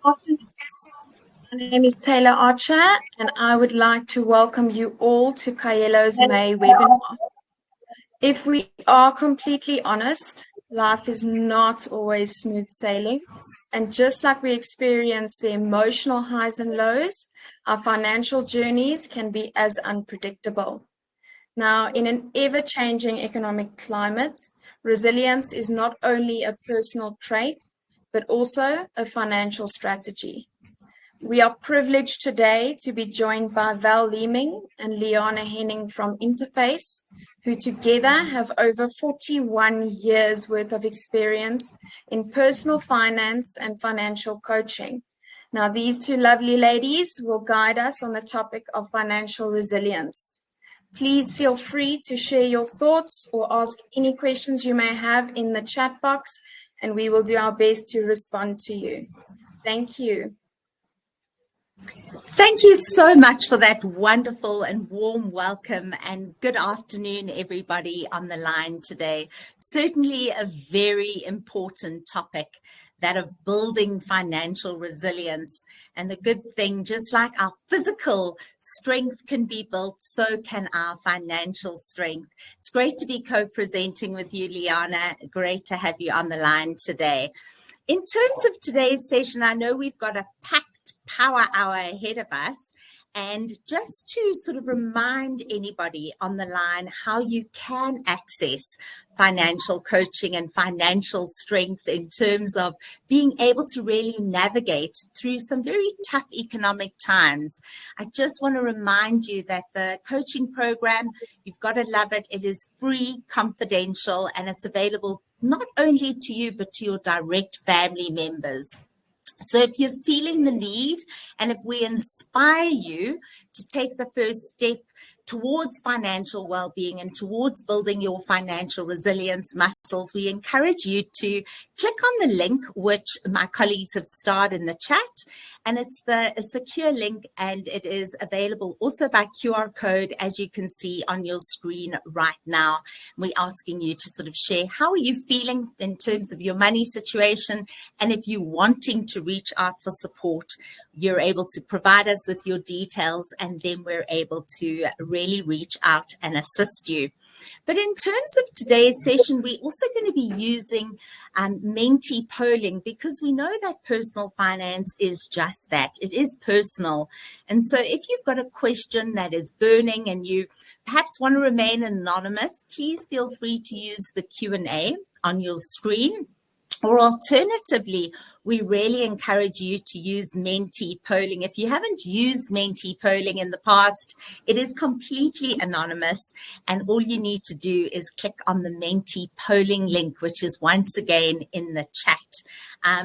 Afternoon. My name is Taylor Archer, and I would like to welcome you all to Kayelo's May webinar. If we are completely honest, life is not always smooth sailing, and just like we experience the emotional highs and lows, our financial journeys can be as unpredictable. Now, in an ever-changing economic climate, resilience is not only a personal trait, but also a financial strategy. We are privileged today to be joined by Val Leeming and Liana Henning from Interface, who together have over 41 years worth of experience in personal finance and financial coaching. Now, these two lovely ladies will guide us on the topic of financial resilience. Please feel free to share your thoughts or ask any questions you may have in the chat box, and we will do our best to respond to you. Thank you. Thank you so much for that wonderful and warm welcome, and good afternoon, everybody on the line today. Certainly a very important topic, that of building financial resilience. And the good thing, just like our physical strength can be built, so can our financial strength. It's great to be co-presenting with you, Liana. Great to have you on the line today. In terms of today's session, I know we've got a packed power hour ahead of us. And just to sort of remind anybody on the line how you can access financial coaching and financial strength in terms of being able to really navigate through some very tough economic times. I just want to remind you that the coaching program, you've got to love it. It is free, confidential, and it's available not only to you, but to your direct family members. So if you're feeling the need, and if we inspire you to take the first step towards financial well-being and towards building your financial resilience muscles, we encourage you to click on the link which my colleagues have starred in the chat. And it's a secure link, and it is available also by QR code, as you can see on your screen right now. We're asking you to sort of share, how are you feeling in terms of your money situation? And if you're wanting to reach out for support, you're able to provide us with your details, and then we're able to really reach out and assist you. But in terms of today's session, we're also going to be using mentee polling, because we know that personal finance is just that. It is personal. And so if you've got a question that is burning and you perhaps want to remain anonymous, please feel free to use the Q&A on your screen. Or alternatively, we really encourage you to use mentee polling. If you haven't used mentee polling in the past, it is completely anonymous, and all you need to do is click on the mentee polling link, which is once again in the chat.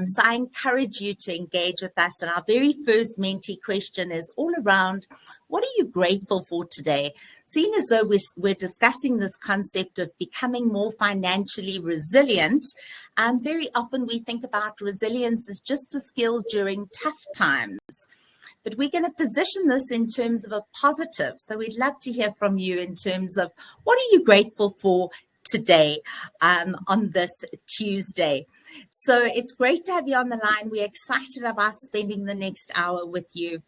So I encourage you to engage with us. And our very first mentee question is all around, what are you grateful for today? Seeing as though we're discussing this concept of becoming more financially resilient, very often we think about resilience as just a skill during tough times. But we're going to position this in terms of a positive. So we'd love to hear from you in terms of, what are you grateful for today on this Tuesday? So it's great to have you on the line. We're excited about spending the next hour with you.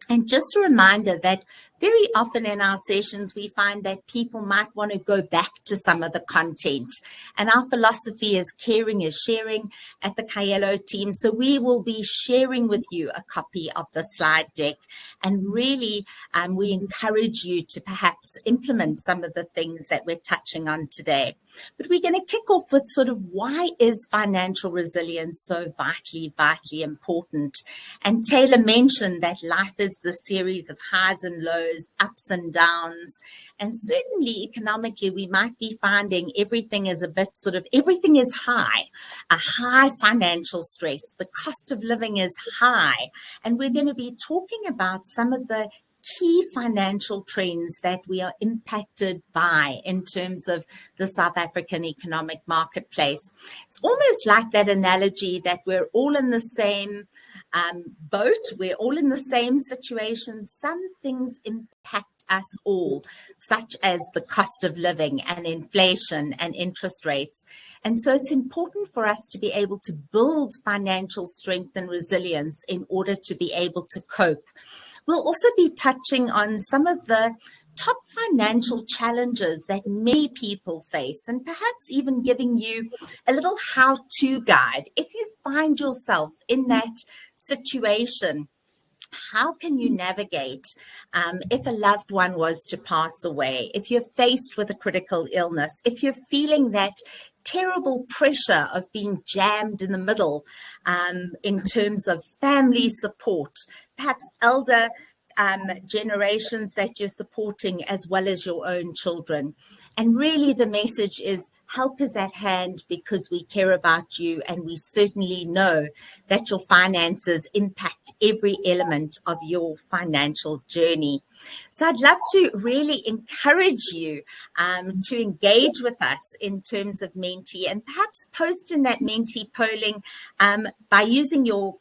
And just a reminder that very often in our sessions, we find that people might want to go back to some of the content. And our philosophy is caring is sharing at the Kayelo team. So we will be sharing with you a copy of the slide deck. And really, we encourage you to perhaps implement some of the things that we're touching on today. But we're going to kick off with sort of, why is financial resilience so vitally important? And Taylor mentioned that life is the series of highs and lows, ups and downs. And certainly economically, we might be finding everything is a bit everything is high, a high financial stress. The cost of living is high. And we're going to be talking about some of the key financial trends that we are impacted by in terms of the South African economic marketplace. It's almost like that analogy that we're all in the same boat, we're all in the same situation. Some things impact us all, such as the cost of living and inflation and interest rates. And so it's important for us to be able to build financial strength and resilience in order to be able to cope. We'll also be touching on some of the top financial challenges that many people face, and perhaps even giving you a little how-to guide. If you find yourself in that situation, how can you navigate if a loved one was to pass away, if you're faced with a critical illness, if you're feeling that terrible pressure of being jammed in the middle in terms of family support, perhaps elder generations that you're supporting as well as your own children. And really the message is help is at hand because we care about you, and we certainly know that your finances impact every element of your financial journey. So I'd love to really encourage you to engage with us in terms of Menti, and perhaps post in that Menti polling by using your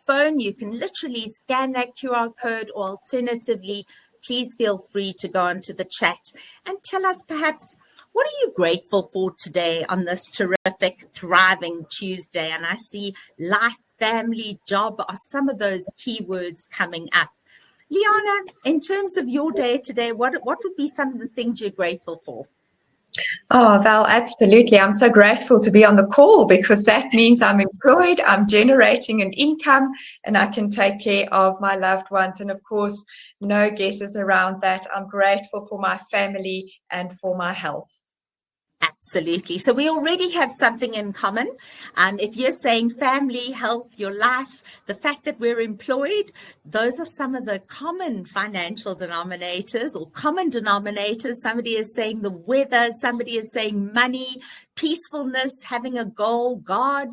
phone. You can literally scan that QR code, or alternatively, please feel free to go onto the chat and tell us perhaps, what are you grateful for today on this terrific, thriving Tuesday? And I see life, family, job are some of those keywords coming up. Liana, in terms of your day today, what would be some of the things you're grateful for? Oh, Val, absolutely. I'm so grateful to be on the call, because that means I'm employed, I'm generating an income, and I can take care of my loved ones. And of course, no guesses around that. I'm grateful for my family and for my health. Absolutely. So we already have something in common. If you're saying family, health, your life, the fact that we're employed, those are some of the common financial denominators or common denominators. Somebody is saying the weather, somebody is saying money, peacefulness, having a goal, God.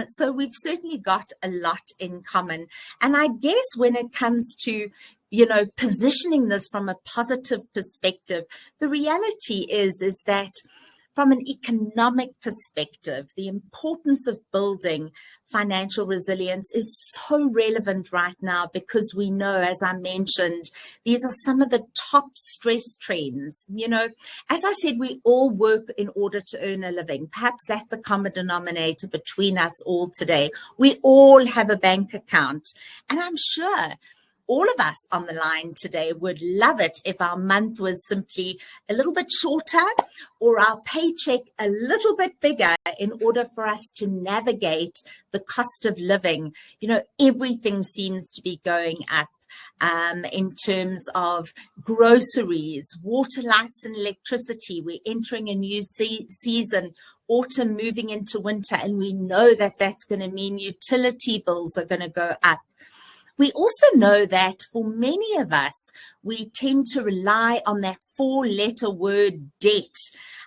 So we've certainly got a lot in common. And I guess when it comes to positioning this from a positive perspective, the reality is that from an economic perspective, the importance of building financial resilience is so relevant right now, because we know, as I mentioned, these are some of the top stress trends. As I said, we all work in order to earn a living. Perhaps that's a common denominator between us all today. We all have a bank account, and I'm sure all of us on the line today would love it if our month was simply a little bit shorter, or our paycheck a little bit bigger, in order for us to navigate the cost of living. Everything seems to be going up in terms of groceries, water, lights, and electricity. We're entering a new season, autumn moving into winter, and we know that that's going to mean utility bills are going to go up. We also know that for many of us, we tend to rely on that 4-letter word debt.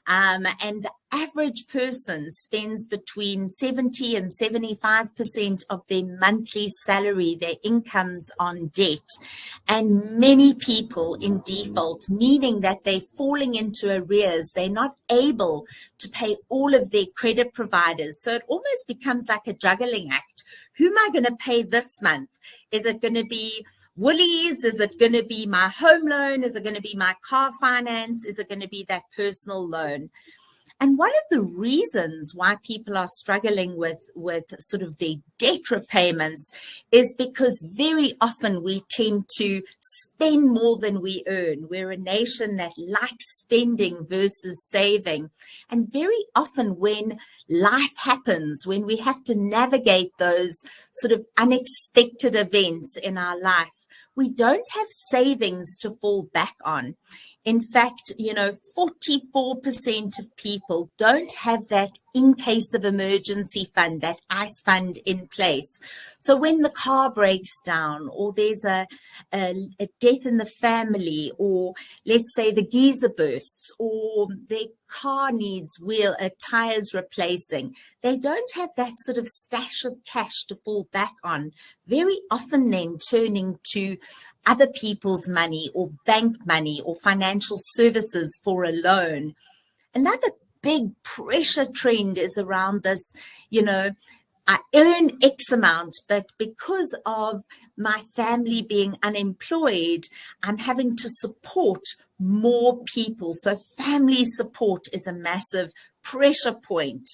And the average person spends between 70 and 75% of their monthly salary, their incomes, on debt. And many people in default, meaning that they're falling into arrears. They're not able to pay all of their credit providers. So it almost becomes like a juggling act. Who am I going to pay this month? Is it going to be Woolies? Is it going to be my home loan? Is it going to be my car finance? Is it going to be that personal loan? And one of the reasons why people are struggling with sort of their debt repayments is because very often we tend to spend more than we earn. We're a nation that likes spending versus saving. And very often when life happens, when we have to navigate those sort of unexpected events in our life, we don't have savings to fall back on. In fact, 44% of people don't have that in case of emergency fund, that ICE fund in place. So when the car breaks down, or there's a death in the family, or let's say the geyser bursts, or their car needs tires replacing, they don't have that sort of stash of cash to fall back on. Very often then turning to other people's money, or bank money, or financial services for a loan. Another big pressure trend is around this, I earn X amount, but because of my family being unemployed, I'm having to support more people. So family support is a massive pressure point.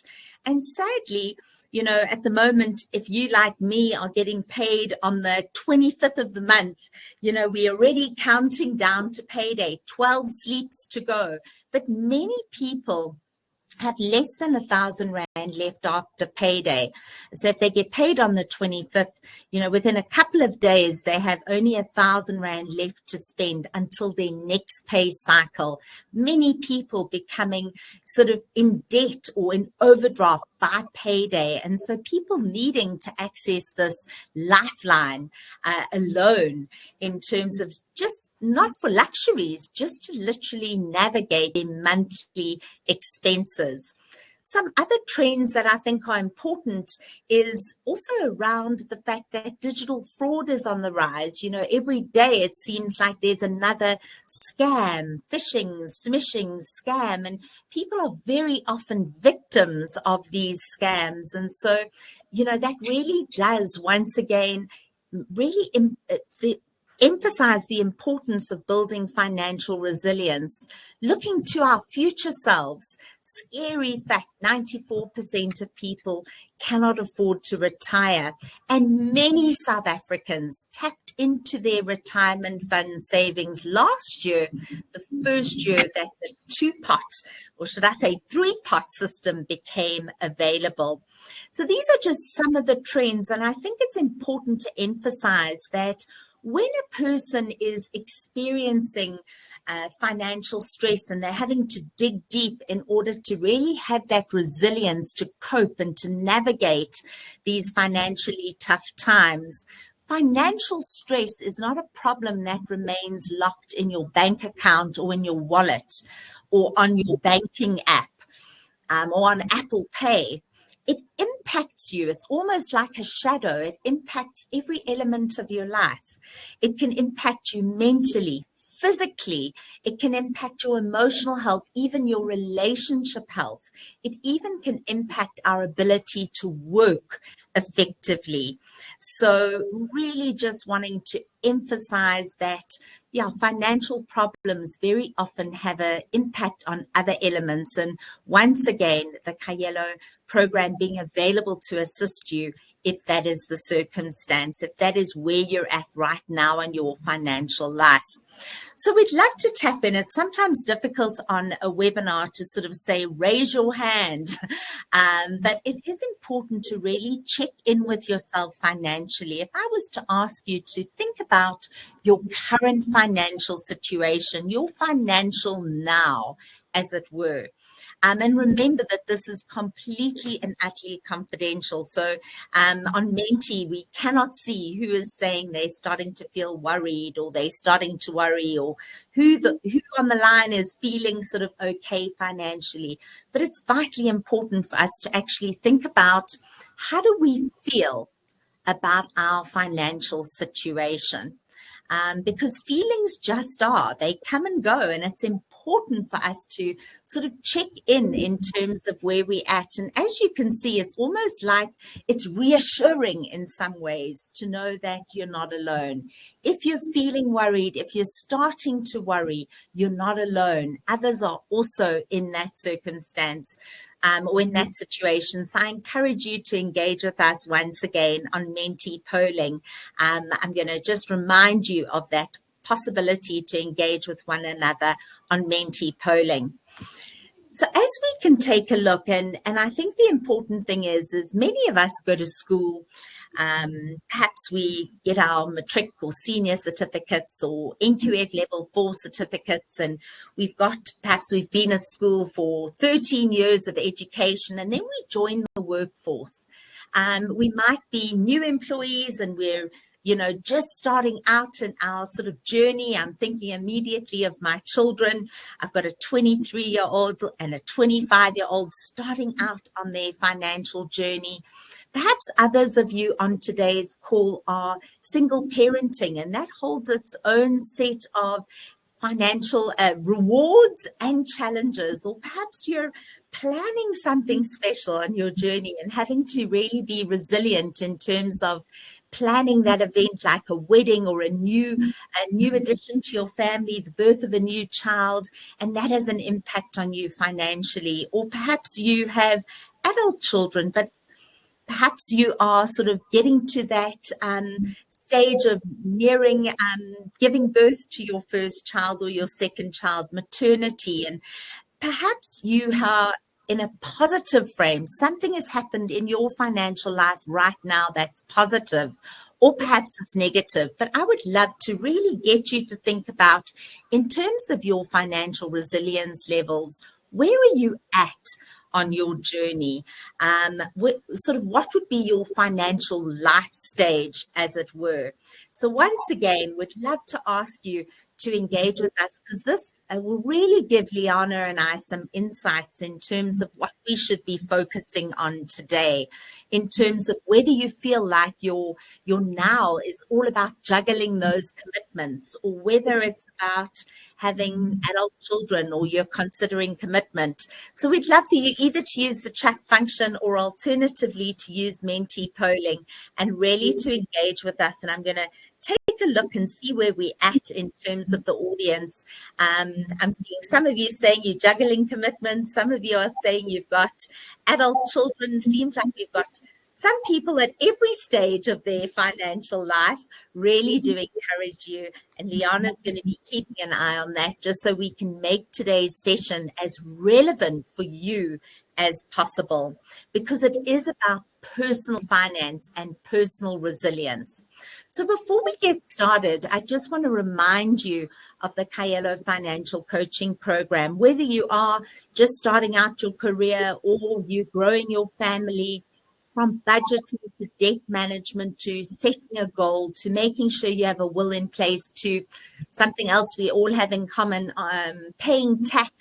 And sadly, you know, at the moment, if you, like me, are getting paid on the 25th of the month, you know, we're already counting down to payday, 12 sleeps to go. But many people have less than R1,000 left after payday. So if they get paid on the 25th, you know, within a couple of days, they have only R1,000 left to spend until their next pay cycle. Many people becoming sort of in debt or in overdraft by payday. And so people needing to access this lifeline alone in terms of just not for luxuries, just to literally navigate their monthly expenses. Some other trends that I think are important is also around the fact that digital fraud is on the rise. You know, every day it seems like there's another scam, phishing, smishing scam, and people are very often victims of these scams. And so, you know, that really does once again really emphasize the importance of building financial resilience, looking to our future selves. Scary fact, 94% of people cannot afford to retire, and many South Africans tapped into their retirement fund savings last year, the first year that the two-pot, or should I say three-pot system became available. So these are just some of the trends, and I think it's important to emphasize that when a person is experiencing financial stress and they're having to dig deep in order to really have that resilience to cope and to navigate these financially tough times, financial stress is not a problem that remains locked in your bank account or in your wallet or on your banking app or on Apple Pay. It impacts you. It's almost like a shadow. It impacts every element of your life. It can impact you mentally, physically. It can impact your emotional health, even your relationship health. It even can impact our ability to work effectively. So really just wanting to emphasize that, yeah, financial problems very often have an impact on other elements. And once again, the Kayelo program being available to assist you if that is the circumstance, if that is where you're at right now in your financial life. So we'd love to tap in. It's sometimes difficult on a webinar to sort of say, raise your hand. But it is important to really check in with yourself financially. If I was to ask you to think about your current financial situation, your financial now, as it were. And remember that this is completely and utterly confidential. So on Menti, we cannot see who is saying they're starting to feel worried or they're starting to worry, or who on the line is feeling sort of okay financially. But it's vitally important for us to actually think about, how do we feel about our financial situation? Because feelings just are, they come and go, and it's important for us to sort of check in terms of where we're at. And as you can see, it's almost like it's reassuring in some ways to know that you're not alone. If you're feeling worried, if you're starting to worry, you're not alone. Others are also in that circumstance. Or in that situation. So I encourage you to engage with us once again on Menti polling. I'm going to just remind you of that possibility to engage with one another on Menti polling. So as we can take a look, and I think the important thing is many of us go to school. Perhaps we get our matric or senior certificates or NQF level 4 certificates, and perhaps we've been at school for 13 years of education, and then we join the workforce. We might be new employees and we're just starting out in our sort of journey. I'm thinking immediately of my children. I've got a 23-year-old and a 25-year-old starting out on their financial journey. Perhaps others of you on today's call are single parenting, and that holds its own set of financial rewards and challenges. Or perhaps you're planning something special on your journey and having to really be resilient in terms of planning that event like a wedding or a new addition to your family, the birth of a new child, and that has an impact on you financially. Or perhaps you have adult children, but perhaps you are sort of getting to that stage of nearing giving birth to your first child or your second child, maternity, and perhaps you are in a positive frame. Something has happened in your financial life right now that's positive, or perhaps it's negative. But I would love to really get you to think about, in terms of your financial resilience levels, where are you at on your journey? What would be your financial life stage, as it were? So once again, we'd love to ask you to engage with us, because this will really give Liana and I some insights in terms of what we should be focusing on today, in terms of whether you feel like your now is all about juggling those commitments, or whether it's about having adult children, or you're considering commitment. So we'd love for you either to use the chat function, or alternatively to use Mentee polling, and really to engage with us. And I'm going to take a look and see where we're at in terms of the audience. I'm seeing some of you saying you're juggling commitments. Some of you are saying you've got adult children. Seems like we've got some people at every stage of their financial life. Really do encourage you. And Liana's going to be keeping an eye on that, just so we can make today's session as relevant for you as possible, because it is about personal finance and personal resilience. So before we get started, I just want to remind you of the Kaelo Financial Coaching Program. Whether you are just starting out your career, or you're growing your family, from budgeting to debt management to setting a goal to making sure you have a will in place, to something else we all have in common, paying tax,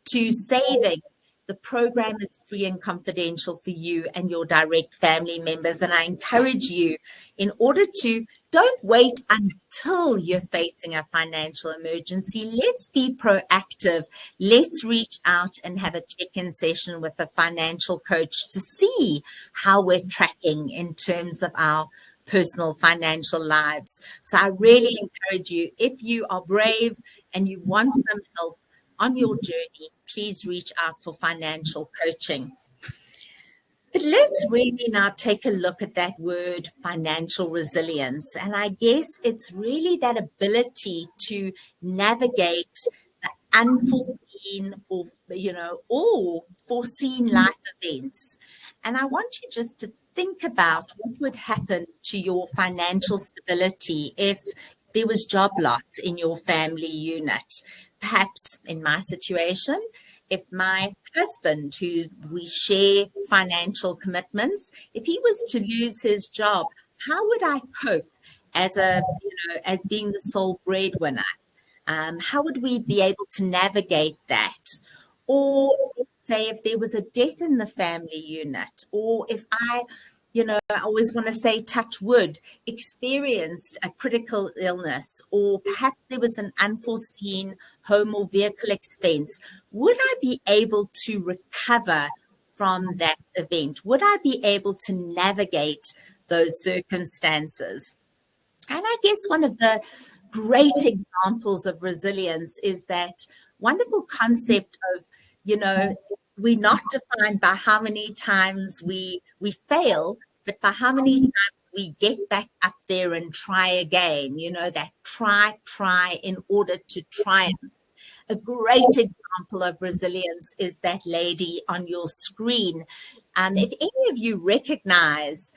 to saving. The program is free and confidential for you and your direct family members. And I encourage you, in order to, don't wait until you're facing a financial emergency. Let's be proactive. Let's reach out and have a check-in session with a financial coach to see how we're tracking in terms of our personal financial lives. So I really encourage you, if you are brave and you want some help on your journey, please reach out for financial coaching. But let's really now take a look at that word, financial resilience. And I guess it's really that ability to navigate the unforeseen or foreseen life events. And I want you just to think about what would happen to your financial stability if there was job loss in your family unit. Perhaps in my situation, if my husband, who we share financial commitments, if he was to lose his job, how would I cope as being the sole breadwinner? How would we be able to navigate that? Or say if there was a death in the family unit, or if I always want to say, touch wood, experienced a critical illness, or perhaps there was an unforeseen home or vehicle expense, would I be able to recover from that event? Would I be able to navigate those circumstances? And I guess one of the great examples of resilience is that wonderful concept of, we're not defined by how many times we fail, but by how many times we get back up there and try again, that try in order to triumph. A great example of resilience is that lady on your screen. If any of you recognize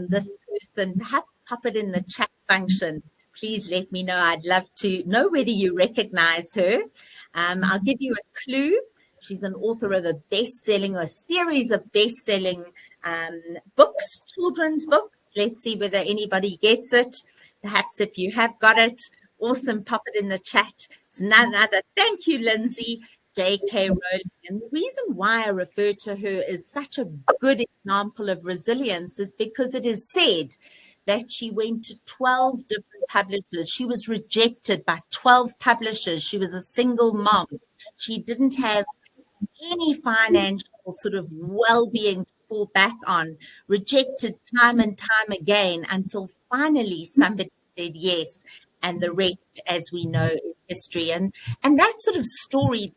this person, perhaps pop it in the chat function. Please let me know. I'd love to know whether you recognize her. I'll give you a clue. She's an author of a series of best-selling books, children's books. Let's see whether anybody gets it. Perhaps if you have got it, awesome, pop it in the chat. It's none other. Thank you, Lindsay. J.K. Rowling. And the reason why I refer to her as such a good example of resilience is because it is said that she went to 12 different publishers. She was rejected by 12 publishers. She was a single mom. She didn't have any financial sort of well-being to fall back on, rejected time and time again until finally somebody said yes, and the rest, as we know, is history. And that sort of stories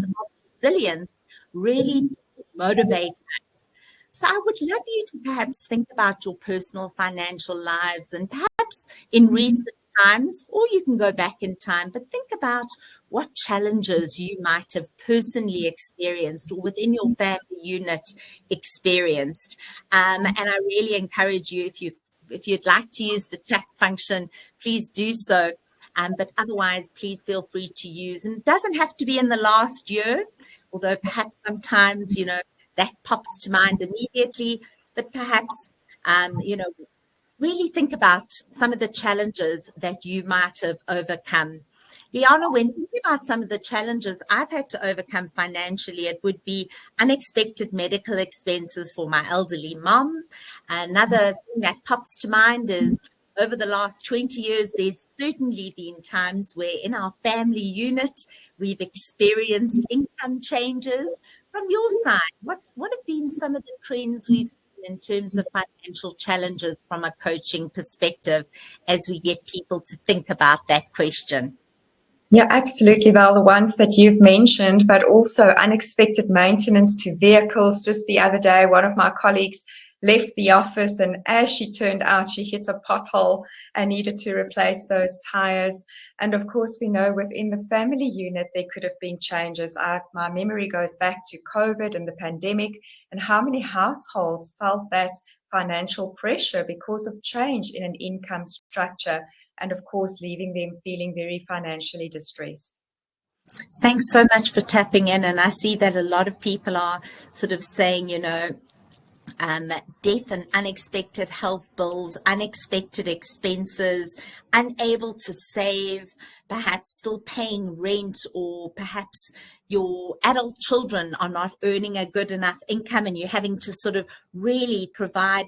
of resilience really motivate us. So I would love you to perhaps think about your personal financial lives, and perhaps in recent times, or you can go back in time, but think about what challenges you might have personally experienced or within your family unit experienced. And I really encourage you, if you'd like to use the chat function, please do so. But otherwise, please feel free to use. And it doesn't have to be in the last year, although perhaps sometimes, that pops to mind immediately. But perhaps, really think about some of the challenges that you might have overcome. Liana, when thinking about some of the challenges I've had to overcome financially, it would be unexpected medical expenses for my elderly mom. Another thing that pops to mind is over the last 20 years, there's certainly been times where in our family unit, we've experienced income changes. From your side, what have been some of the trends we've seen in terms of financial challenges from a coaching perspective as we get people to think about that question? Yeah, absolutely, Val, the ones that you've mentioned, but also unexpected maintenance to vehicles. Just the other day, one of my colleagues left the office, and as she turned out, she hit a pothole and needed to replace those tires. And of course, we know within the family unit, there could have been changes. My memory goes back to COVID and the pandemic, and how many households felt that financial pressure because of change in an income structure, and of course, leaving them feeling very financially distressed. Thanks so much for tapping in. And I see that a lot of people are sort of saying, death and unexpected health bills, unexpected expenses, unable to save, perhaps still paying rent, or perhaps your adult children are not earning a good enough income and you're having to sort of really provide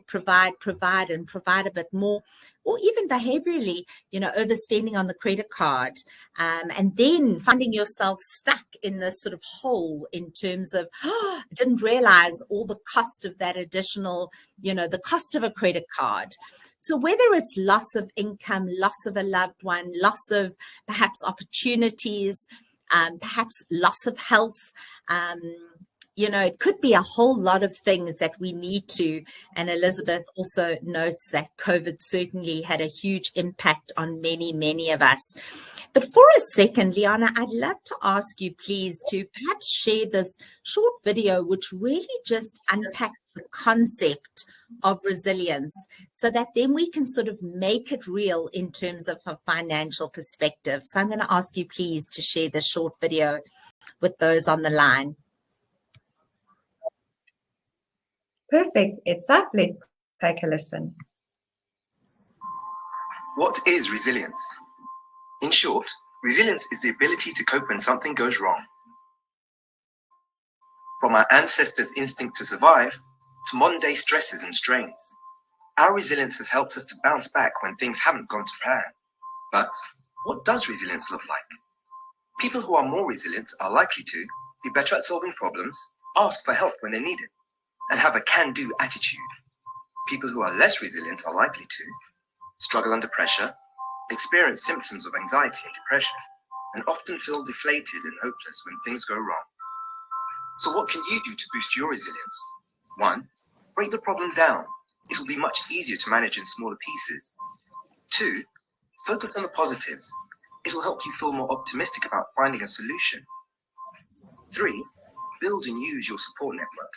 and provide a bit more, or even behaviorally, overspending on the credit card, and then finding yourself stuck in this sort of hole in terms of, I didn't realize all the cost of that additional, the cost of a credit card. So whether it's loss of income, loss of a loved one, loss of perhaps opportunities, perhaps loss of health, it could be a whole lot of things that we need to. And Elizabeth also notes that COVID certainly had a huge impact on many, many of us. But for a second, Liana, I'd love to ask you, please, to perhaps share this short video, which really just unpacks the concept of resilience, so that then we can sort of make it real in terms of a financial perspective. So I'm going to ask you, please, to share this short video with those on the line. Perfect. It's up. Let's take a listen. What is resilience? In short, resilience is the ability to cope when something goes wrong. From our ancestors' instinct to survive to modern-day stresses and strains, our resilience has helped us to bounce back when things haven't gone to plan. But what does resilience look like? People who are more resilient are likely to be better at solving problems, ask for help when they need it, and have a can-do attitude. People who are less resilient are likely to struggle under pressure, experience symptoms of anxiety and depression, and often feel deflated and hopeless when things go wrong. So what can you do to boost your resilience? 1. Break the problem down. It will be much easier to manage in smaller pieces. 2. Focus on the positives. It will help you feel more optimistic about finding a solution. 3. Build and use your support network.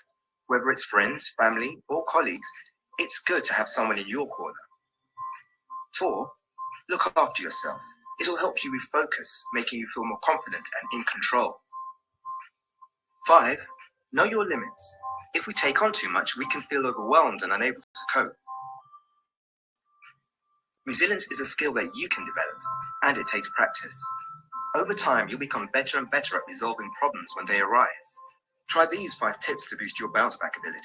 Whether it's friends, family, or colleagues, it's good to have someone in your corner. 4. Look after yourself. It'll help you refocus, making you feel more confident and in control. 5. Know your limits. If we take on too much, we can feel overwhelmed and unable to cope. Resilience is a skill that you can develop, and it takes practice. Over time, you'll become better and better at resolving problems when they arise. Try these 5 tips to boost your bounce back ability.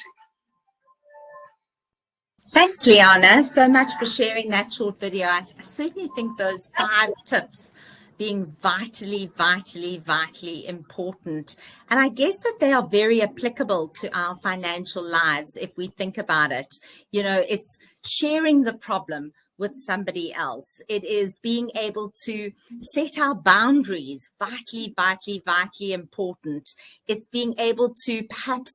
Thanks, Liana, so much for sharing that short video. I certainly think those 5 tips being vitally, vitally, vitally important. And I guess that they are very applicable to our financial lives if we think about it. You know, it's sharing the problem with somebody else. It is being able to set our boundaries, vitally, vitally, vitally important. It's being able to perhaps,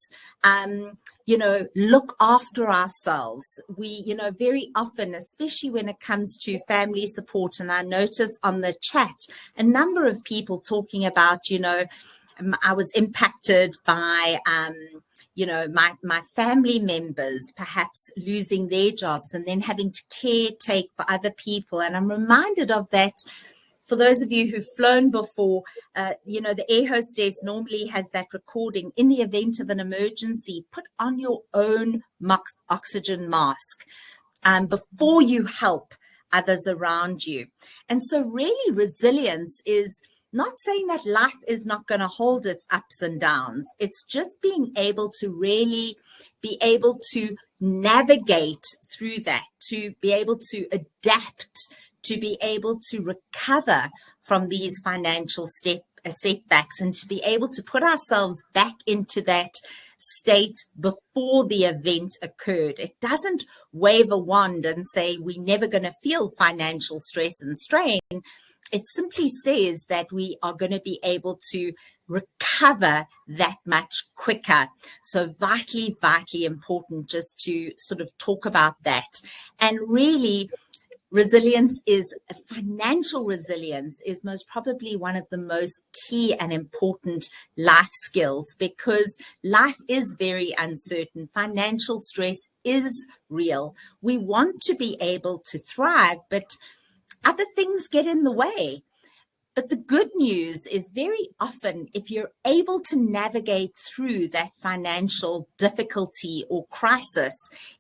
look after ourselves. We, very often, especially when it comes to family support, and I notice on the chat a number of people talking about, I was impacted by, my family members perhaps losing their jobs and then having to caretake for other people. And I'm reminded of that. For those of you who've flown before, the air hostess normally has that recording. In the event of an emergency, put on your own oxygen mask before you help others around you. And so really resilience is not saying that life is not going to hold its ups and downs. It's just being able to really be able to navigate through that, to be able to adapt, to be able to recover from these financial setbacks, and to be able to put ourselves back into that state before the event occurred. It doesn't wave a wand and say we're never going to feel financial stress and strain. It simply says that we are going to be able to recover that much quicker. So vitally, vitally important just to sort of talk about that. And really, financial resilience is most probably one of the most key and important life skills, because life is very uncertain. Financial stress is real. We want to be able to thrive, but other things get in the way. But the good news is very often, if you're able to navigate through that financial difficulty or crisis,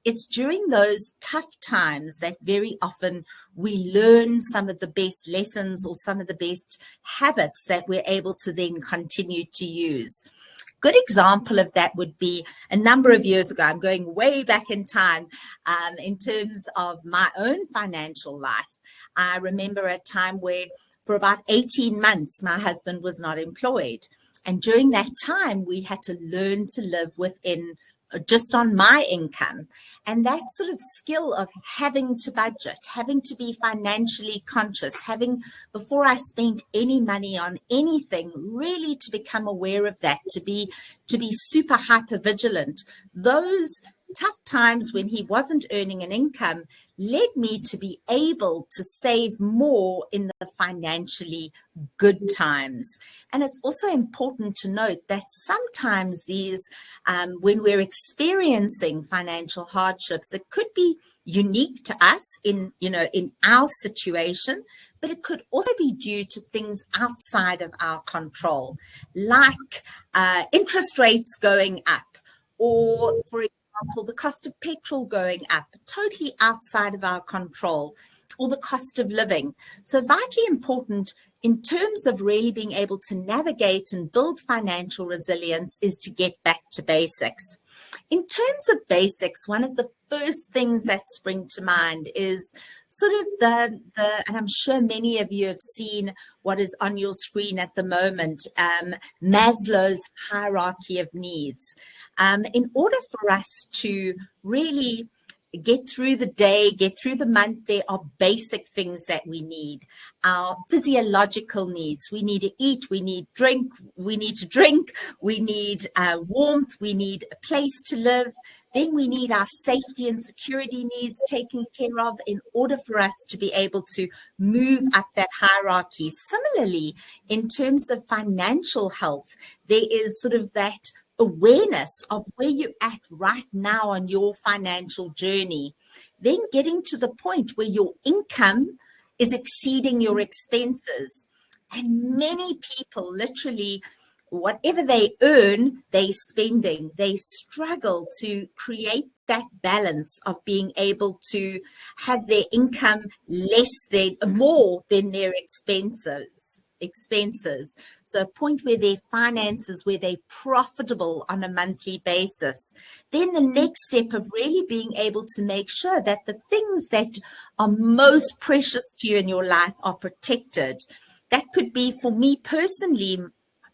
it's during those tough times that very often we learn some of the best lessons or some of the best habits that we're able to then continue to use. Good example of that would be a number of years ago. I'm going way back in time in terms of my own financial life. I remember a time where for about 18 months, my husband was not employed. And during that time, we had to learn to live within just on my income. And that sort of skill of having to budget, having to be financially conscious, before I spent any money on anything, really to become aware of that, to be super hyper vigilant. Those tough times when he wasn't earning an income led me to be able to save more in the financially good times. And it's also important to note that sometimes these, when we're experiencing financial hardships, it could be unique to us in our situation, but it could also be due to things outside of our control, like interest rates going up, or for example, the cost of petrol going up, totally outside of our control, or the cost of living. So vitally important in terms of really being able to navigate and build financial resilience is to get back to basics. In terms of basics, one of the first things that spring to mind is sort of and I'm sure many of you have seen what is on your screen at the moment, Maslow's hierarchy of needs. In order for us to really get through the day, get through the month, there are basic things that we need. Our physiological needs. We need to eat, we need to drink, we need warmth, we need a place to live. Then we need our safety and security needs taken care of in order for us to be able to move up that hierarchy. Similarly, in terms of financial health, there is sort of that awareness of where you're at right now on your financial journey, then getting to the point where your income is exceeding your expenses. And many people literally, whatever they earn, they're spending. They struggle to create that balance of being able to have their income more than their expenses. So a point where their finances, where they're profitable on a monthly basis. Then the next step of really being able to make sure that the things that are most precious to you in your life are protected. that could be, for me personally,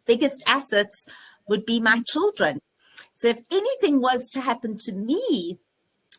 biggest assets would be my children. So if anything was to happen to me,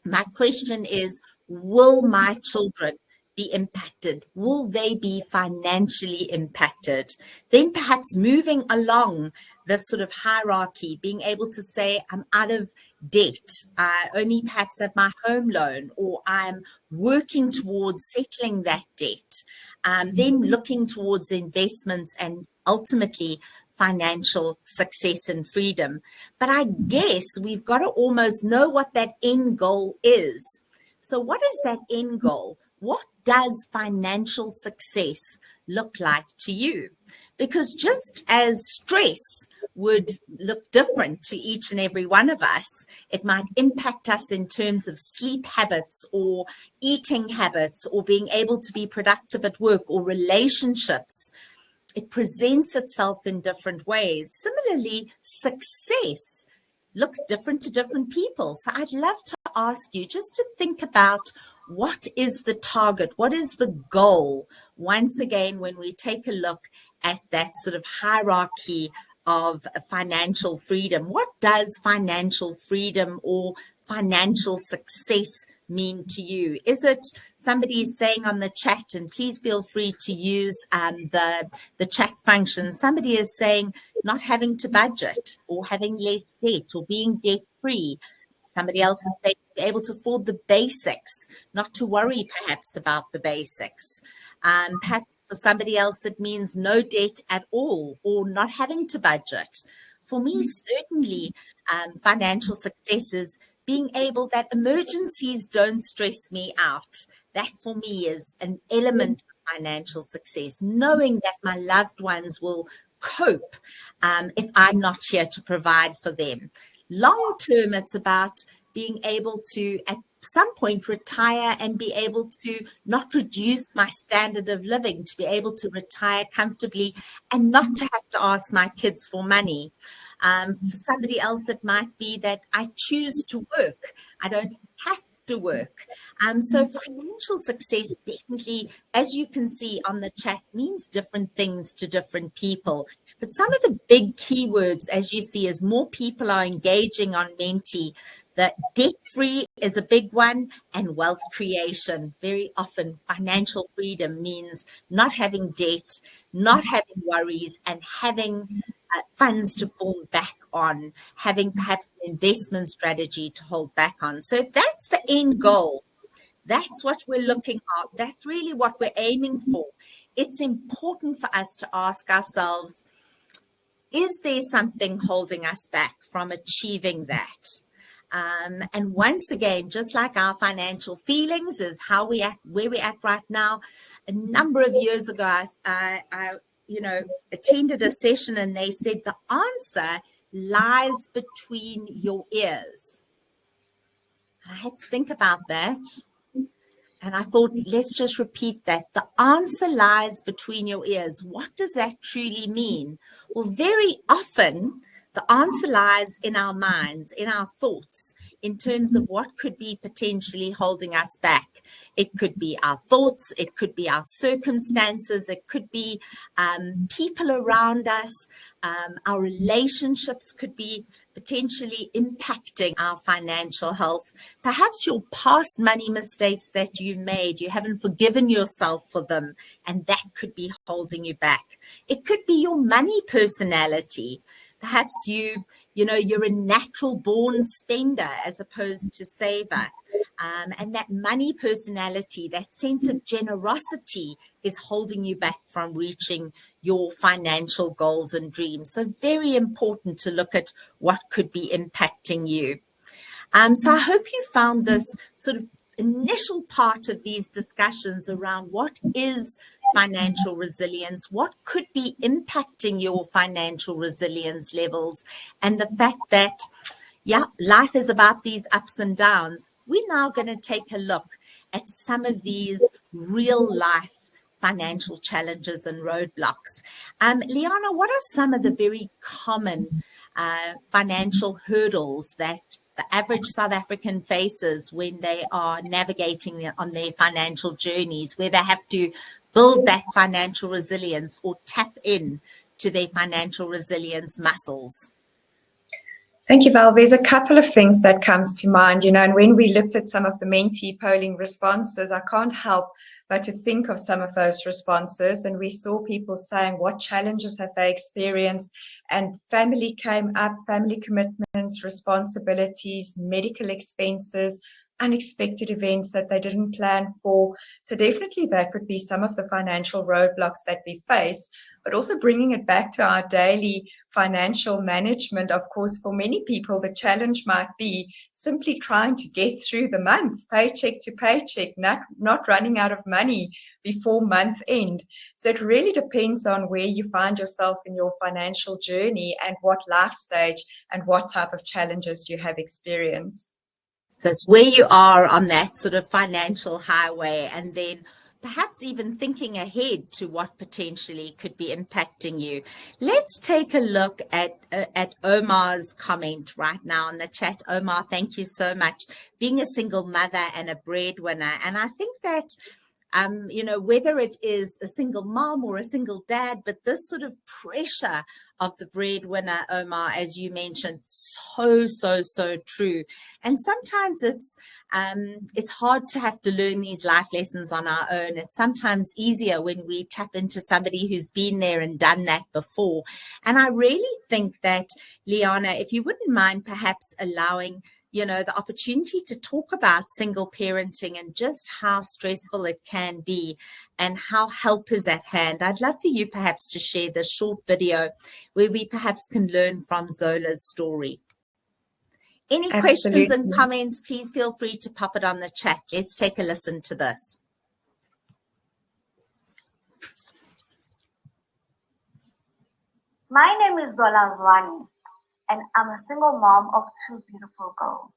my question is, will my children be impacted? Will they be financially impacted? Then perhaps moving along this sort of hierarchy, being able to say, I'm out of debt, I only perhaps have my home loan, or I'm working towards settling that debt. Then looking towards investments and ultimately financial success and freedom. But I guess we've got to almost know what that end goal is. So what is that end goal? What does financial success look like to you? Because just as stress would look different to each and every one of us, it might impact us in terms of sleep habits or eating habits or being able to be productive at work or relationships. It presents itself in different ways. Similarly, success looks different to different people. So I'd love to ask you just to think about, what is the target? What is the goal? Once again, when we take a look at that sort of hierarchy of financial freedom, what does financial freedom or financial success mean to you? Is it, somebody is saying on the chat, and please feel free to use the chat function, somebody is saying not having to budget or having less debt or being debt free. Somebody else is saying be able to afford the basics, not to worry perhaps about the basics. Perhaps for somebody else it means no debt at all or not having to budget. For me, certainly financial success is being able that emergencies don't stress me out. That for me is an element of financial success, knowing that my loved ones will cope if I'm not here to provide for them. Long term, it's about being able to, at some point, retire and be able to not reduce my standard of living, to be able to retire comfortably and not to have to ask my kids for money. For somebody else, it might be that I choose to work. I don't have to work. So financial success definitely, as you can see on the chat, means different things to different people. But some of the big keywords, as you see, as more people are engaging on Menti, that debt-free is a big one, and wealth creation. Very often financial freedom means not having debt, not having worries, and having funds to fall back on, having perhaps an investment strategy to hold back on. So if that's the end goal, that's what we're looking at, that's really what we're aiming for. It's important for us to ask ourselves, is there something holding us back from achieving that? And once again, just like our financial feelings is how we act, where we act right now. A number of years ago, I attended a session and they said the answer lies between your ears. And I had to think about that. And I thought, let's just repeat that. The answer lies between your ears. What does that truly mean? Well, very often, the answer lies in our minds, in our thoughts, in terms of what could be potentially holding us back. It could be our thoughts, it could be our circumstances, it could be people around us, our relationships could be potentially impacting our financial health. Perhaps your past money mistakes that you made, you haven't forgiven yourself for them, and that could be holding you back. It could be your money personality. Perhaps you're a natural born spender as opposed to saver. And that money personality, that sense of generosity is holding you back from reaching your financial goals and dreams. So very important to look at what could be impacting you. So I hope you found this sort of initial part of these discussions around what is financial resilience, what could be impacting your financial resilience levels, and the fact that, life is about these ups and downs. We're now going to take a look at some of these real life financial challenges and roadblocks. Liana, what are some of the very common financial hurdles that the average South African faces when they are navigating on their financial journeys, where they have to build that financial resilience or tap in to their financial resilience muscles? Thank you, Val. There's a couple of things that comes to mind, and when we looked at some of the Mentee polling responses, I can't help but to think of some of those responses. And we saw people saying what challenges have they experienced, and family came up, family commitments, responsibilities, medical expenses, unexpected events that they didn't plan for. So definitely that would be some of the financial roadblocks that we face, but also bringing it back to our daily financial management. Of course, for many people, the challenge might be simply trying to get through the month, paycheck to paycheck, not running out of money before month end. So it really depends on where you find yourself in your financial journey and what life stage and what type of challenges you have experienced. So it's where you are on that sort of financial highway, and then perhaps even thinking ahead to what potentially could be impacting you. Let's take a look at Omar's comment right now in the chat. Omar, thank you so much. Being a single mother and a breadwinner, and I think that whether it is a single mom or a single dad, but this sort of pressure of the breadwinner, Omar, as you mentioned, so true. And sometimes it's hard to have to learn these life lessons on our own. It's sometimes easier when we tap into somebody who's been there and done that before. And I really think that, Liana, if you wouldn't mind perhaps allowing the opportunity to talk about single parenting and just how stressful it can be and how help is at hand. I'd love for you perhaps to share this short video where we perhaps can learn from Zola's story. Any Absolutely. questions and comments, please feel free to pop it on the chat. Let's take a listen to this. My name is Zola Rani, and I'm a single mom of 2 beautiful girls.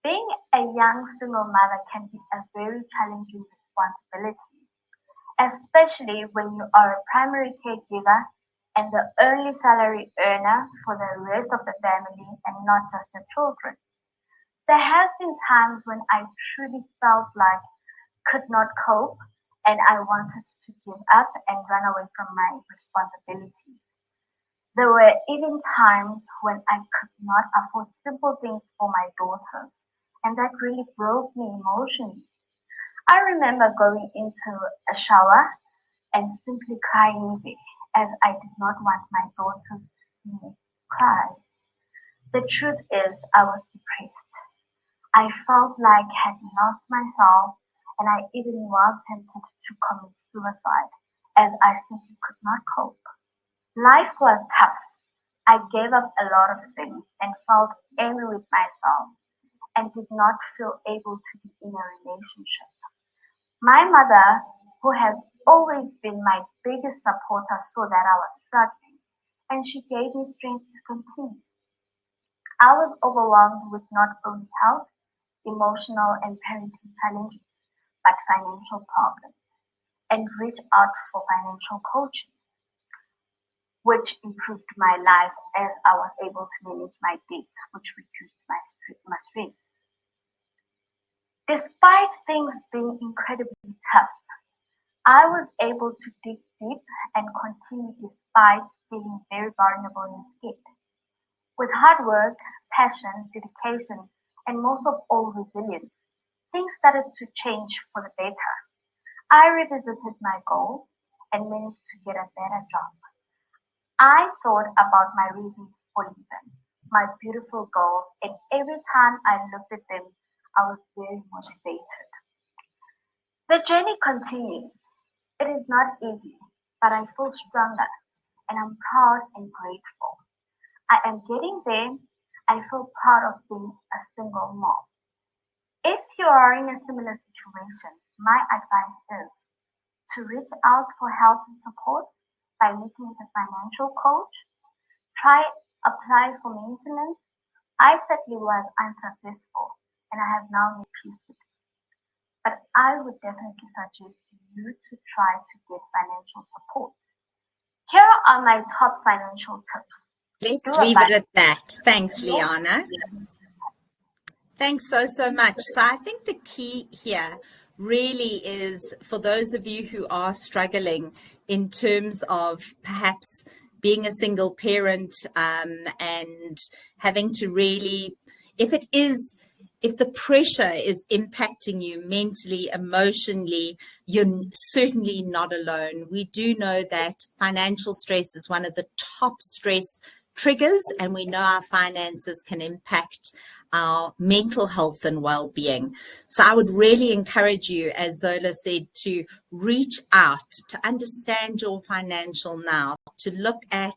Being a young single mother can be a very challenging responsibility, especially when you are a primary caregiver and the only salary earner for the rest of the family and not just the children. There have been times when I truly felt like I could not cope and I wanted to give up and run away from my responsibilities. There were even times when I could not afford simple things for my daughters, and that really broke me emotionally. I remember going into a shower and simply crying there, as I did not want my daughters to see me cry. The truth is, I was depressed. I felt like I had lost myself, and I even was tempted to commit suicide, as I simply could not cope. Life was tough. I gave up a lot of things and felt angry with myself and did not feel able to be in a relationship. My mother, who has always been my biggest supporter, saw that I was struggling, and she gave me strength to continue. I was overwhelmed with not only health, emotional and parenting challenges, but financial problems, and reached out for financial coaching, which improved my life as I was able to manage my debts, which reduced my stress. Despite things being incredibly tough, I was able to dig deep and continue despite feeling very vulnerable and scared. With hard work, passion, dedication, and most of all resilience, things started to change for the better. I revisited my goals and managed to get a better job. I thought about my reasons for leaving, my beautiful girls, and every time I looked at them, I was very motivated. The journey continues. It is not easy, but I feel stronger, and I'm proud and grateful. I am getting there. I feel proud of being a single mom. If you are in a similar situation, my advice is to reach out for help and support by meeting with a financial coach. Try apply for maintenance. I certainly was unsuccessful, and I have now made peace with it. But I would definitely suggest you to try to get financial support. Here are my top financial tips. Let's leave it at that. Thanks, Liana. Thanks so much. So I think the key here really is for those of you who are struggling in terms of perhaps being a single parent, and having to really, if the pressure is impacting you mentally, emotionally, you're certainly not alone. We do know that financial stress is one of the top stress triggers, and we know our finances can impact our mental health and well-being. So I would really encourage you, as Zola said, to reach out, to understand your financial now, to look at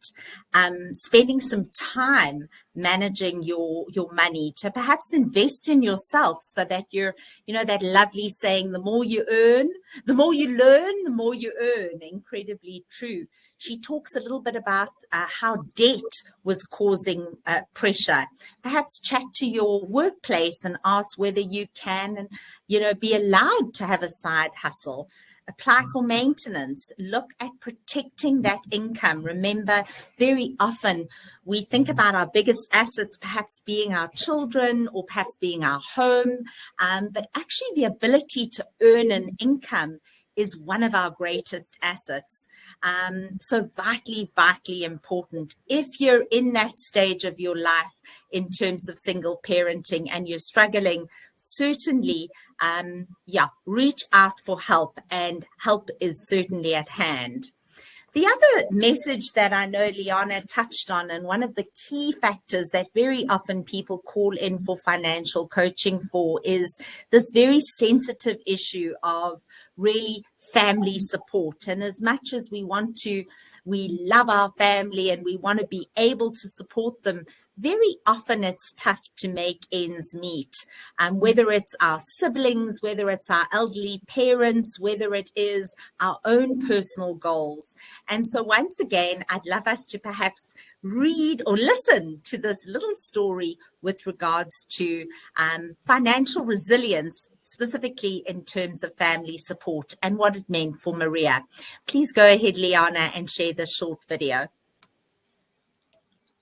spending some time managing your money, to perhaps invest in yourself so that you're, that lovely saying, the more you earn, the more you learn, the more you earn. Incredibly true. She talks a little bit about how debt was causing pressure. Perhaps chat to your workplace and ask whether you can, be allowed to have a side hustle. Apply for maintenance. Look at protecting that income. Remember, very often we think about our biggest assets perhaps being our children or perhaps being our home, but actually the ability to earn an income is one of our greatest assets. So vitally important. If you're in that stage of your life in terms of single parenting and you're struggling, certainly, reach out for help, and help is certainly at hand. The other message that I know Liana touched on, and one of the key factors that very often people call in for financial coaching for, is this very sensitive issue of really family support. And as much as we love our family and we want to be able to support them, very often it's tough to make ends meet. Whether it's our siblings, whether it's our elderly parents, whether it is our own personal goals. And so once again, I'd love us to perhaps read or listen to this little story with regards to financial resilience, specifically in terms of family support and what it meant for Maria. Please go ahead, Liana, and share this short video.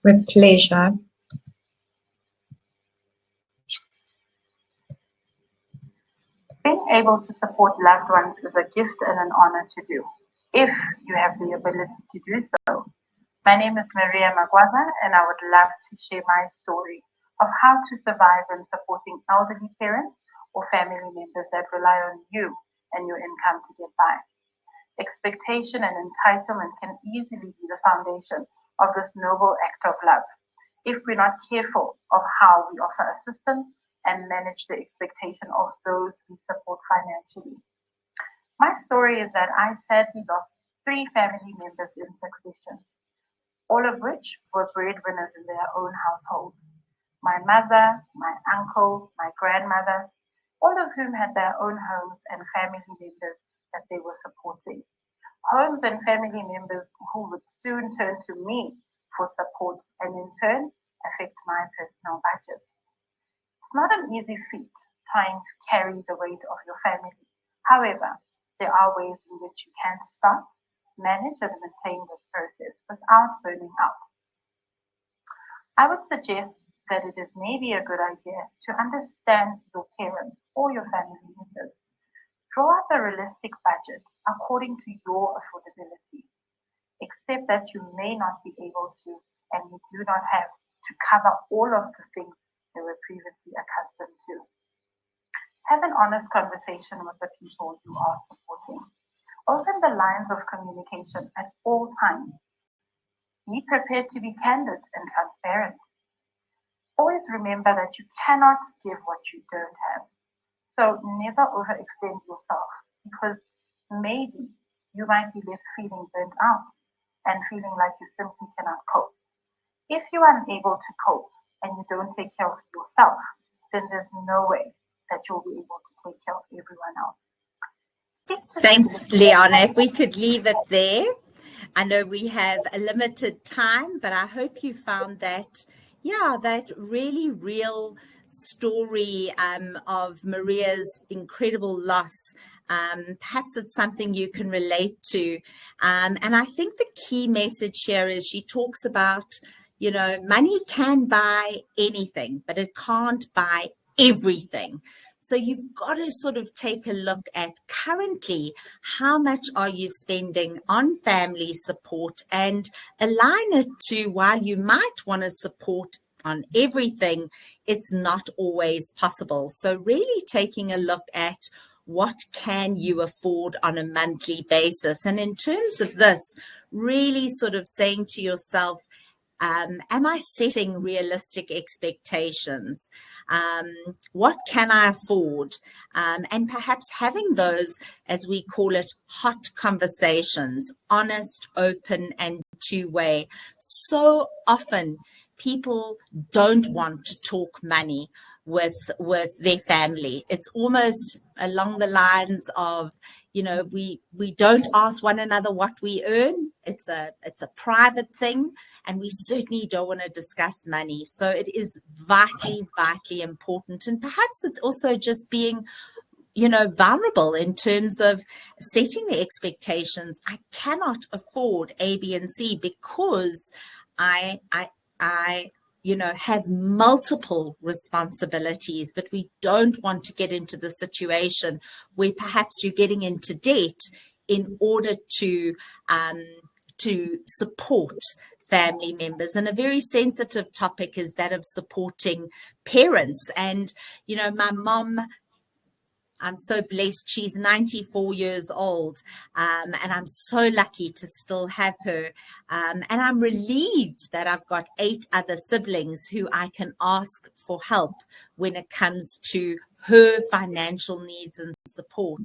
With pleasure. Being able to support loved ones is a gift and an honor to do, if you have the ability to do so. My name is Maria Magwaza, and I would love to share my story of how to survive when supporting elderly parents or family members that rely on you and your income to get by. Expectation and entitlement can easily be the foundation of this noble act of love if we're not careful of how we offer assistance and manage the expectation of those we support financially. My story is that I sadly lost 3 family members in succession, all of which were breadwinners in their own households. My mother, my uncle, my grandmother, all of whom had their own homes and family members that they were supporting. Homes and family members who would soon turn to me for support and in turn affect my personal budget. It's not an easy feat trying to carry the weight of your family. However, there are ways in which you can start, manage and maintain this process without burning out. I would suggest that it is maybe a good idea to understand your parents or your family members. Draw up a realistic budget according to your affordability. Accept that you may not be able to and you do not have to cover all of the things they were previously accustomed to. Have an honest conversation with the people you are supporting. Open the lines of communication at all times. Be prepared to be candid and transparent. Always remember that you cannot give what you don't have. So never overextend yourself, because maybe you might be left feeling burnt out and feeling like you simply cannot cope. If you are unable to cope and you don't take care of yourself, then there's no way that you'll be able to take care of everyone else. Thanks, Liana. If we could leave it there. I know we have a limited time, but I hope you found that, that really real story of Maria's incredible loss. Perhaps it's something you can relate to. And I think the key message here is she talks about, money can buy anything, but it can't buy everything. So you've got to sort of take a look at currently how much are you spending on family support and align it to, while you might want to support on everything, it's not always possible. So really taking a look at what can you afford on a monthly basis. And in terms of this, really sort of saying to yourself, am I setting realistic expectations? What can I afford? And perhaps having those, as we call it, hot conversations, honest, open, and two-way. So often people don't want to talk money with their family. It's almost along the lines of, we don't ask one another what we earn. It's a private thing, and we certainly don't want to discuss money. So it is vitally important. And perhaps it's also just being, vulnerable in terms of setting the expectations. I cannot afford A, B, and C because I have multiple responsibilities, but we don't want to get into the situation where perhaps you're getting into debt in order to support family members. And a very sensitive topic is that of supporting parents. And, my mom, I'm so blessed. She's 94 years old, and I'm so lucky to still have her. And I'm relieved that I've got 8 other siblings who I can ask for help when it comes to her financial needs and support.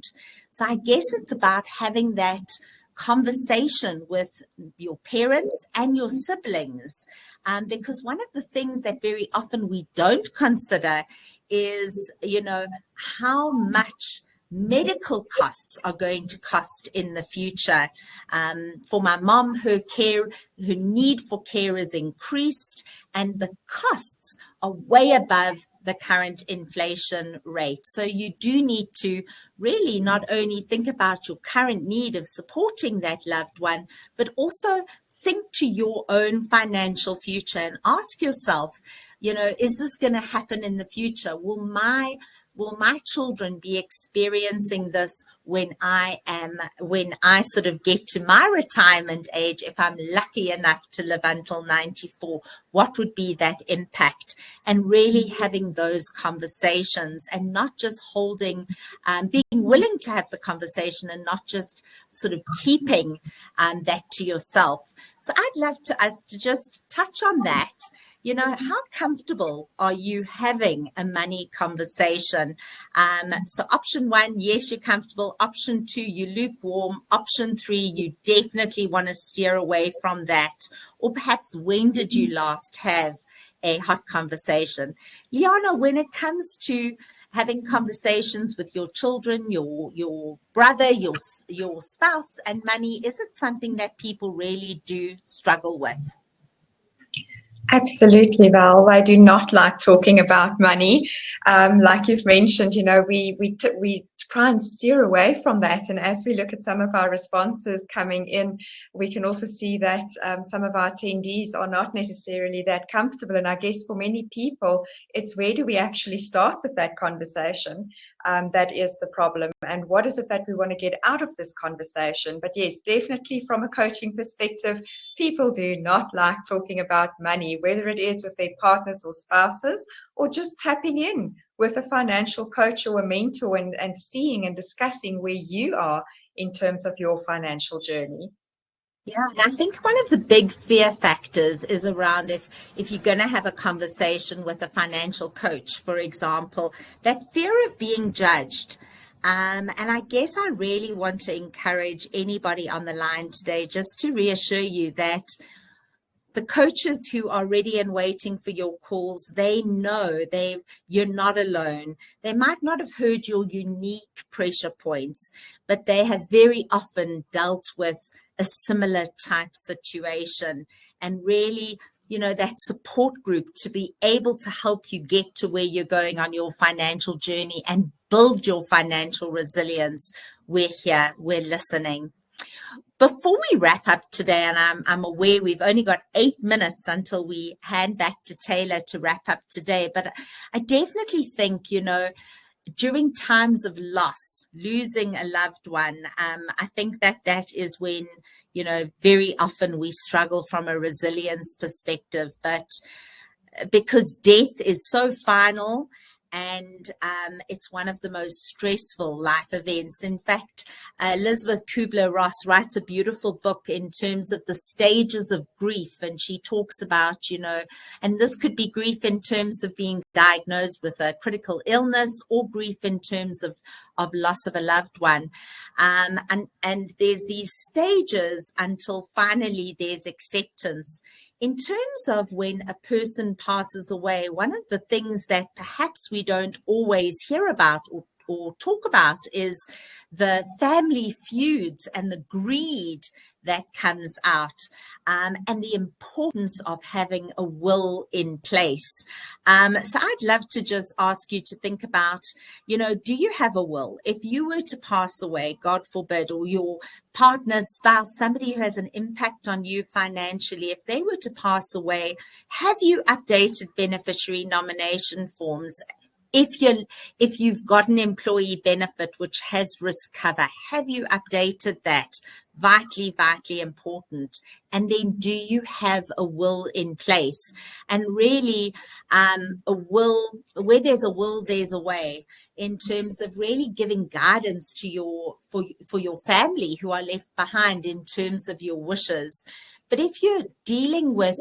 So I guess it's about having that conversation with your parents and your siblings, because one of the things that very often we don't consider is, how much medical costs are going to cost in the future. For my mom, her need for care is increased, and the costs are way above the current inflation rate. So you do need to really not only think about your current need of supporting that loved one, but also think to your own financial future and ask yourself, is this going to happen in the future? Will my children be experiencing this when I sort of get to my retirement age? If I'm lucky enough to live until 94, what would be that impact? And really having those conversations and not just holding, being willing to have the conversation and not just sort of keeping that to yourself. So I'd love us to just touch on that. How comfortable are you having a money conversation? So option 1, yes, you're comfortable. Option 2, you're lukewarm. Option 3, you definitely want to steer away from that. Or perhaps, when did you last have a hot conversation? Liana, when it comes to having conversations with your children, your brother, your spouse and money, is it something that people really do struggle with? Absolutely, Val. I do not like talking about money. Like you've mentioned, we try and steer away from that. And as we look at some of our responses coming in, we can also see that some of our attendees are not necessarily that comfortable. And I guess for many people, it's where do we actually start with that conversation? That is the problem. And what is it that we want to get out of this conversation? But yes, definitely from a coaching perspective, people do not like talking about money, whether it is with their partners or spouses, or just tapping in with a financial coach or a mentor and seeing and discussing where you are in terms of your financial journey. Yeah, and I think one of the big fear factors is around if you're going to have a conversation with a financial coach, for example, that fear of being judged. And I guess I really want to encourage anybody on the line today just to reassure you that the coaches who are ready and waiting for your calls, they know you're not alone. They might not have heard your unique pressure points, but they have very often dealt with a similar type situation, and really, that support group to be able to help you get to where you're going on your financial journey and build your financial resilience. We're here, we're listening. Before we wrap up today, and I'm aware we've only got 8 minutes until we hand back to Taylor to wrap up today, but I definitely think, during times of loss, losing a loved one, I think that is when, very often we struggle from a resilience perspective. But because death is so final, and it's one of the most stressful life events. In fact, Elizabeth Kubler-Ross writes a beautiful book in terms of the stages of grief, and she talks about, and this could be grief in terms of being diagnosed with a critical illness, or grief in terms of loss of a loved one. And there's these stages until finally there's acceptance. In terms of when a person passes away, one of the things that perhaps we don't always hear about or talk about is the family feuds and the greed that comes out, and the importance of having a will in place. So I'd love to just ask you to think about, do you have a will? If you were to pass away, God forbid, or your partner, spouse, somebody who has an impact on you financially, if they were to pass away, have you updated beneficiary nomination forms? If you've got an employee benefit which has risk cover, have you updated that? Vitally, vitally important. And then, do you have a will in place? And really, a will, where there's a will, there's a way, in terms of really giving guidance to for your family who are left behind in terms of your wishes. But if you're dealing with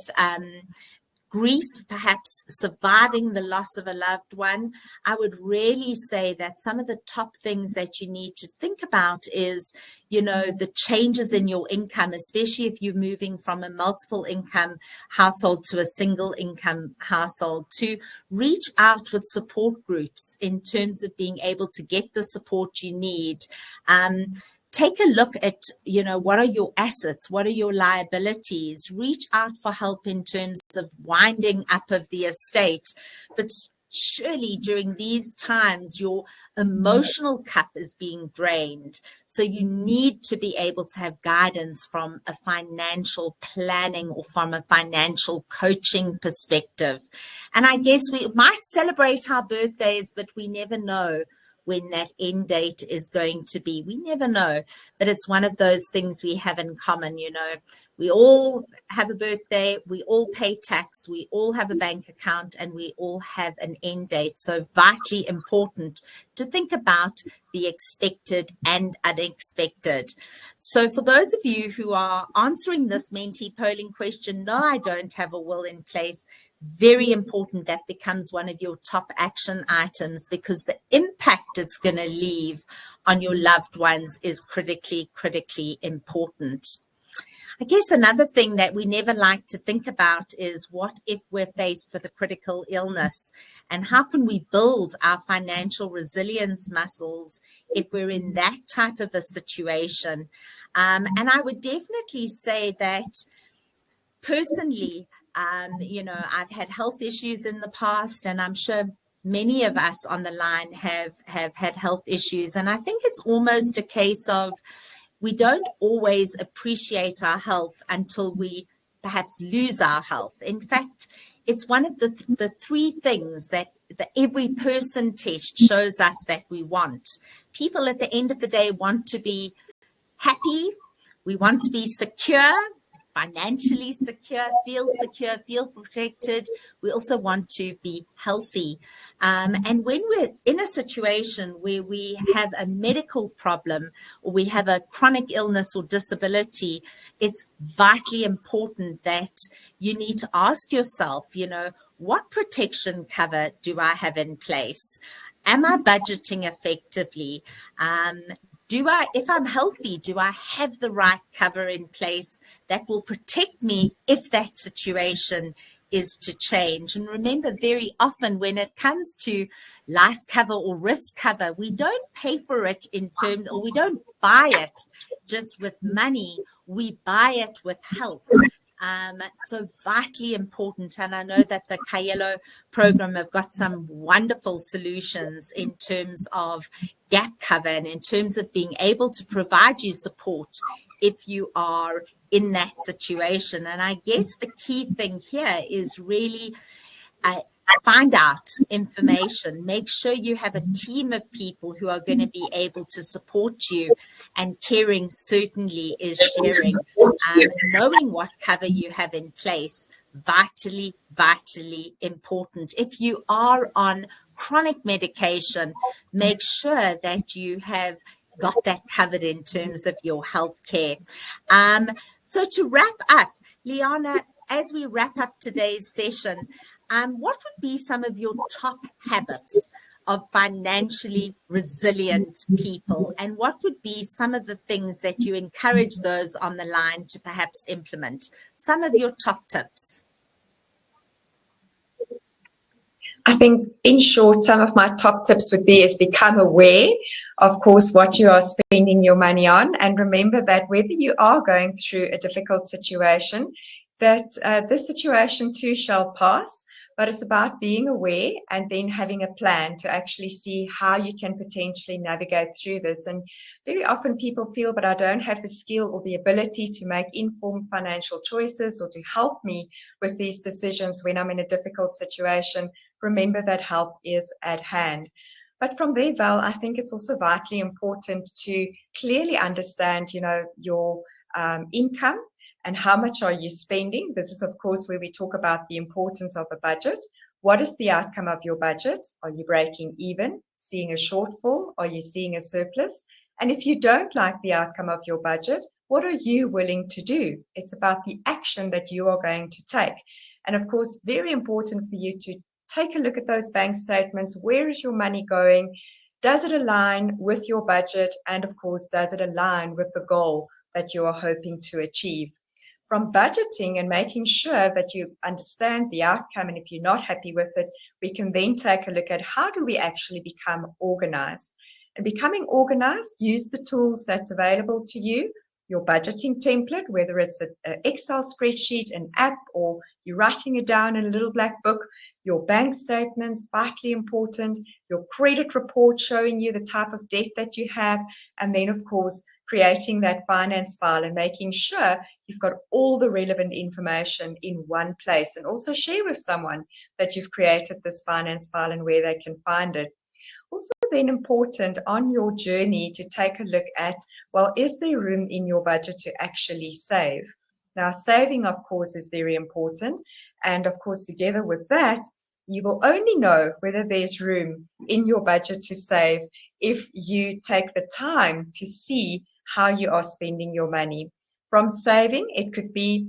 grief, perhaps surviving the loss of a loved one, I would really say that some of the top things that you need to think about is, the changes in your income, especially if you're moving from a multiple income household to a single income household, to reach out with support groups in terms of being able to get the support you need. Take a look at, what are your assets? What are your liabilities? Reach out for help in terms of winding up of the estate. But surely during these times, your emotional cup is being drained. So you need to be able to have guidance from a financial planning or from a financial coaching perspective. And I guess we might celebrate our birthdays, but we never know when that end date is going to be. We never know, but it's one of those things we have in common. We all have a birthday, we all pay tax, we all have a bank account, and we all have an end date. So vitally important to think about the expected and unexpected. So for those of you who are answering this mentee polling question, no, I don't have a will in place, very important that becomes one of your top action items, because the impact it's going to leave on your loved ones is critically important. I guess another thing that we never like to think about is, what if we're faced with a critical illness, and how can we build our financial resilience muscles if we're in that type of a situation? And I would definitely say that personally, I've had health issues in the past, and I'm sure many of us on the line have had health issues. And I think it's almost a case of, we don't always appreciate our health until we perhaps lose our health. In fact, it's one of the three things that every person test shows us that we want. People at the end of the day want to be happy. We want to be secure, financially secure, feel protected. We also want to be healthy. And when we're in a situation where we have a medical problem, or we have a chronic illness or disability, it's vitally important that you need to ask yourself, what protection cover do I have in place? Am I budgeting effectively? If I'm healthy, do I have the right cover in place that will protect me if that situation is to change? And remember, very often when it comes to life cover or risk cover, we don't pay for it or we don't buy it just with money. We buy it with health. So vitally important. And I know that the Kaelo program have got some wonderful solutions in terms of gap cover and in terms of being able to provide you support if you are in that situation. And I guess the key thing here is really find out information. Make sure you have a team of people who are going to be able to support you. And caring certainly is sharing. Knowing what cover you have in place, vitally, vitally important. If you are on chronic medication, make sure that you have got that covered in terms of your health care. So to wrap up, Liana, as we wrap up today's session, what would be some of your top habits of financially resilient people? And what would be some of the things that you encourage those on the line to perhaps implement? Some of your top tips. I think, in short, some of my top tips would be is become aware, of course, what you are spending your money on. And remember that whether you are going through a difficult situation, that this situation too shall pass. But it's about being aware and then having a plan to actually see how you can potentially navigate through this. And very often people feel, but I don't have the skill or the ability to make informed financial choices or to help me with these decisions when I'm in a difficult situation. Remember that help is at hand. But from there, Val, I think it's also vitally important to clearly understand, your income. And how much are you spending? This is, of course, where we talk about the importance of a budget. What is the outcome of your budget? Are you breaking even, seeing a shortfall? Are you seeing a surplus? And if you don't like the outcome of your budget, what are you willing to do? It's about the action that you are going to take. And of course, very important for you to take a look at those bank statements. Where is your money going? Does it align with your budget? And of course, does it align with the goal that you are hoping to achieve? From budgeting and making sure that you understand the outcome, and if you're not happy with it, we can then take a look at how do we actually become organized. And becoming organized, use the tools that's available to you, your budgeting template, whether it's an Excel spreadsheet, an app, or you're writing it down in a little black book, your bank statements, vitally important, your credit report showing you the type of debt that you have, and then, of course, creating that finance file and making sure you've got all the relevant information in one place, and also share with someone that you've created this finance file and where they can find it. Also then important on your journey to take a look at, well, is there room in your budget to actually save? Now, saving, of course, is very important. And of course, together with that, you will only know whether there's room in your budget to save if you take the time to see how you are spending your money. From saving, it could be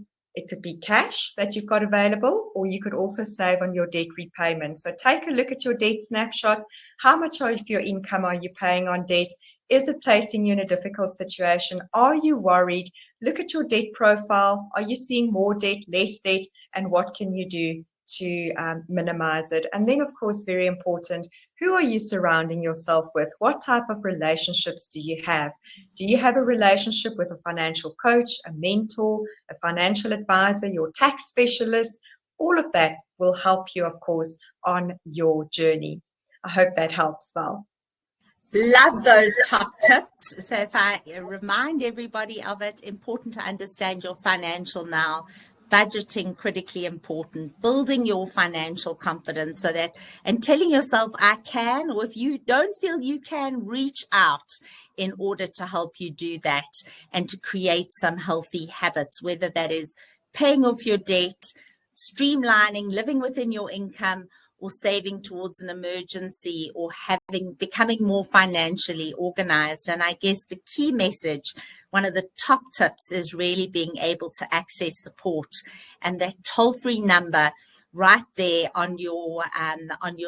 cash that you've got available, or you could also save on your debt repayment. So take a look at your debt snapshot. How much of your income are you paying on debt? Is it placing you in a difficult situation? Are you worried? Look at your debt profile. Are you seeing more debt, less debt? And what can you do to minimize it? And then, of course, very important, who are you surrounding yourself with? What type of relationships do you have? Do you have a relationship with a financial coach, a mentor, a financial advisor, your tax specialist? All of that will help you, of course, on your journey. I hope that helps, Val. Love those top tips. So if I remind everybody of it, important to understand your financial now, budgeting critically important, building your financial confidence so that, and telling yourself I can, or if you don't feel you can, reach out in order to help you do that and to create some healthy habits, whether that is paying off your debt, streamlining, living within your income, or saving towards an emergency, or becoming more financially organized. And I guess the key message, one of the top tips, is really being able to access support, and that toll-free number right there on your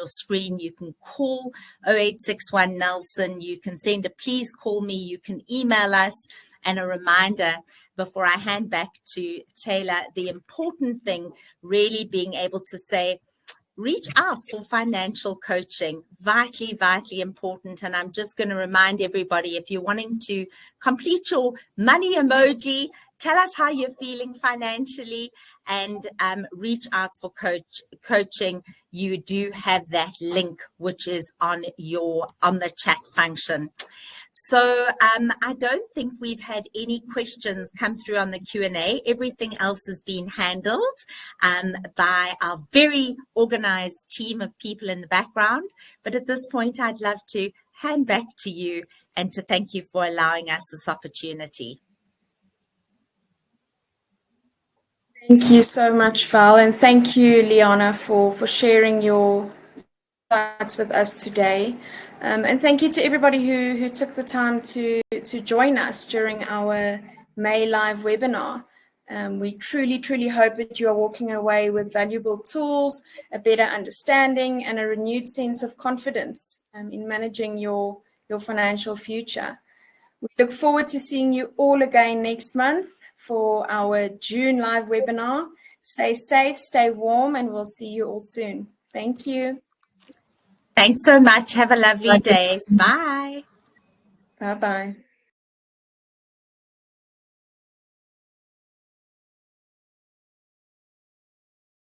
screen. You can call 0861 Nelson. You can send a please call me. You can email us. And a reminder, before I hand back to Taylor, the important thing really being able to say, reach out for financial coaching. Vitally, vitally important. And I'm just going to remind everybody, if you're wanting to complete your money emoji, tell us how you're feeling financially, and reach out for coaching. You do have that link, which is on the chat function. So I don't think we've had any questions come through on the Q&A. Everything else has been handled by our very organized team of people in the background. But at this point, I'd love to hand back to you and to thank you for allowing us this opportunity. Thank you so much, Val, and thank you, Liana, for sharing your insights with us today. And thank you to everybody who took the time to join us during our May live webinar. We truly hope that you are walking away with valuable tools, a better understanding, and a renewed sense of confidence in managing your financial future. We look forward to seeing you all again next month for our June live webinar. Stay safe, stay warm, and we'll see you all soon. Thank you. Thanks so much. Have a lovely day. Bye. Bye-bye.